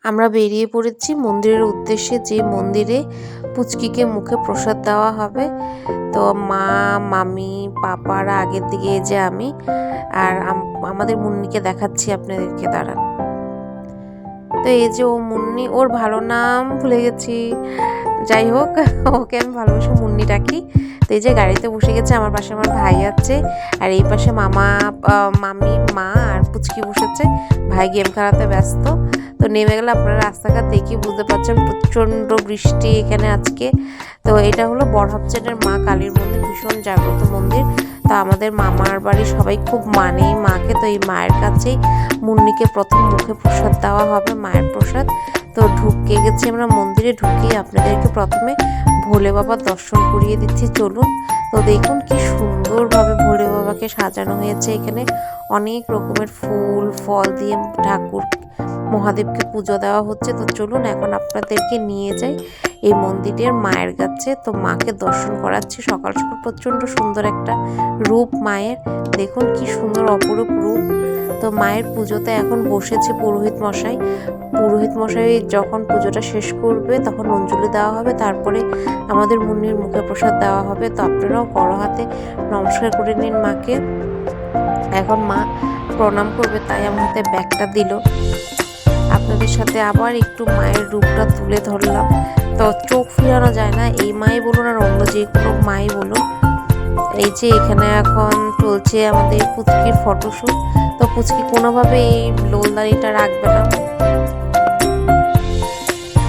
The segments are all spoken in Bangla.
আমরা বেরিয়ে পড়েছি মন্দিরের উদ্দেশ্যে, যে মন্দিরে পুচকিকে মুখে প্রসাদ দেওয়া হবে। তো মা, মামি, পাপারা আগের দিকে, এই যে আমি আর আমাদের মুন্নিকে দেখাচ্ছি আপনাদেরকে, দাঁড়ান। তো এই যে ও মুন্নি, ওর ভালো নাম ভুলে গেছি, যাই হোক ওকে আমি ভালোবাসি মুন্নি ডাকি। তো এই যে গাড়িতে বসে গেছে, আমার পাশে আমার ভাই আছে, আর এই পাশে মামা, মামি, মা আর পুচকি বসেছে। ভাই গেম খেলাতে ব্যস্ত। তো নেমে গেলে আপনারা রাস্তাঘাট দেখি বুঝতে পারছেন প্রচণ্ড বৃষ্টি এখানে আজকে। তো এটা হলো বড়হাবচেনের মা কালীর মন্দির, ভীষণ জাগ্রত মন্দির। তো আমাদের মামার বাড়ি সবাই খুব মানে মাকে। তো এই মায়ের কাছেই মুন্নিকে প্রথম মুখে প্রসাদ দেওয়া হবে, মায়ের প্রসাদ। তো ঢুকে গেছি আমরা মন্দিরে। ঢুকিয়ে আপনাদেরকে প্রথমে ভোলে বাবার দর্শন করিয়ে দিচ্ছি, চলুন। তো দেখুন কি সুন্দরভাবে ভোলে বাবাকে সাজানো হয়েছে। এখানে অনেক রকমের ফুল ফল দিয়ে ঠাকুর মহাদেবকে পুজো দেওয়া হচ্ছে। তো চলুন এখন আপনাদেরকে নিয়ে যাই এই মন্দিরের মায়ের কাছে। তো মাকে দর্শন করাচ্ছি। সকাল সকাল প্রচণ্ড সুন্দর একটা রূপ মায়ের, দেখুন কি সুন্দর অপরূপ রূপ। তো মায়ের পুজোতে এখন বসেছে পুরোহিত মশাই। পুরোহিত মশাই যখন পুজোটা শেষ করবে তখন অঞ্জলি দেওয়া হবে, তারপরে আমাদের মুন্নির মুখে প্রসাদ দেওয়া হবে। তো আপনারাও বড় হাতে নমস্কার করে নিন মাকে। এখন মা প্রণাম করবে, তাই আমার হাতে ব্যাগটা দিল। আপনাদের সাথে আবার একটু মায়ের রূপটা তুলে ধরলাম। তো চোখ ফিরানো যায় না, এই মাই বলুন আর অন্য যে কোনো মাই বলুন। এই যে এখানে এখন চলছে আমাদের পুচকির ফটোশ্যুট। তো পুচকি কোনোভাবে এই লোলদারিটা রাখবে না।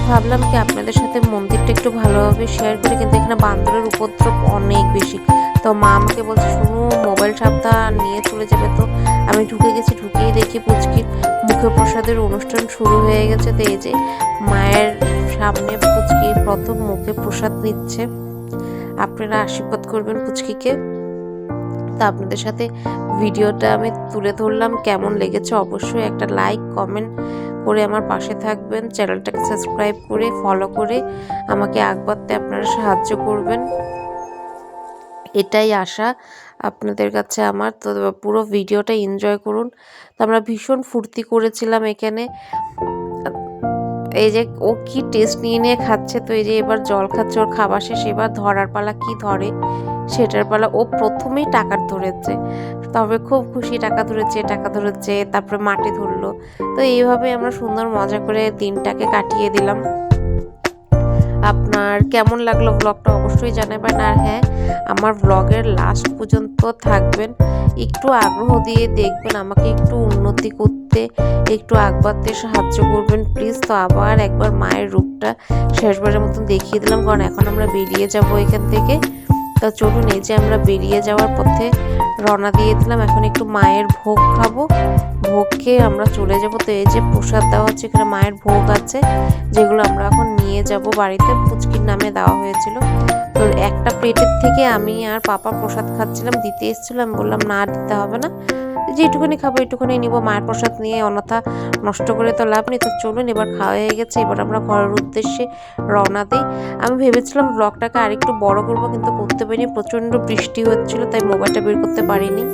ভাবলাম কি আপনাদের সাথে মন্দিরটা একটু ভালোভাবে শেয়ার করি, কিন্তু এখানে বান্দরের উপদ্রব অনেক বেশি। তো মা আমাকে বলছে শুনো মোবাইল সাবধান, নিয়ে চলে যাবে। তো আমি ঢুকে গেছি, ঢুকেই দেখি পুচকির মুখে প্রসাদের অনুষ্ঠান শুরু হয়ে গেছে। তো এই যে মায়ের সামনে পুচকি প্রথম মুখে প্রসাদ নিচ্ছে। আপনারা আশীর্বাদ করবেন পুচকিকে। তো আপনাদের সাথে ভিডিওটা আমি তুলে ধরলাম, কেমন লেগেছে অবশ্যই একটা লাইক কমেন্ট করে আমার পাশে থাকবেন। চ্যানেলটাকে সাবস্ক্রাইব করে ফলো করে আমাকে বাড়তে আপনারা সাহায্য করবেন, এটাই আশা আপনাদের কাছে আমার। তো পুরো ভিডিওটা এনজয় করুন। তো আমরা ভীষণ ফুর্তি করেছিলাম এখানে। এই যে ও কি টেস্ট নিয়ে নিয়ে খাচ্ছে। তো এই যে এবার জল খাচ্ছে, ওর খাবার শেষ, এবার ধরার পালা, কি ধরে সেটার পালা। ও প্রথমেই টাকার ধরেছে, তবে খুব খুশি, টাকা ধরেছে, তারপরে মাটি ধরলো। তো এইভাবে আমরা সুন্দর মজা করে দিনটাকে কাটিয়ে দিলাম। আপনার কেমন লাগলো ব্লগটা অবশ্যই জানাবেন। আর হ্যাঁ, আমার ব্লগের লাস্ট পর্যন্ত থাকবেন, একটু আগ্রহ দিয়ে দেখবেন, আমাকে একটু উন্নতি করতে, একটু বাড়তে সাহায্য করবেন প্লিজ। তো আবার একবার মায়ের রূপটা শেষবারের মতন দেখিয়ে দিলাম, কারণ এখন আমরা বেরিয়ে যাব এখান থেকে। তো চলুন, এই যে আমরা বেরিয়ে যাওয়ার পথে রওনা দিয়ে দিলাম। এখন একটু মায়ের ভোগ খাবো, ভোগ খেয়ে আমরা চলে যাব। তো এই যে প্রসাদ দেওয়া হচ্ছে, এখানে মায়ের ভোগ আছে, যেগুলো আমরা এখন নিয়ে যাব বাড়িতে। পুচকির নামে দেওয়া হয়েছিল। তো একটা প্লেটের থেকে আমি আর পাপা প্রসাদ খাচ্ছিলাম, দিতে এসেছিলাম, বললাম না দিতে হবে না, যেটুকুনি খাবো এটুকুনি নিব, মায়ের প্রসাদ নিয়ে অন্যথা নষ্ট করে তো লাভ নেই। তো চলুন, এবার খাওয়া হয়ে গেছে, এবার আমরা ঘরের উদ্দেশ্যে রওনা দিই। আমি ভেবেছিলাম ব্লগটাকে আরেকটু বড় করবো, কিন্তু করতে পারিনি, প্রচণ্ড বৃষ্টি হচ্ছিল, তাই মোবাইলটা বের করতে পারিনি।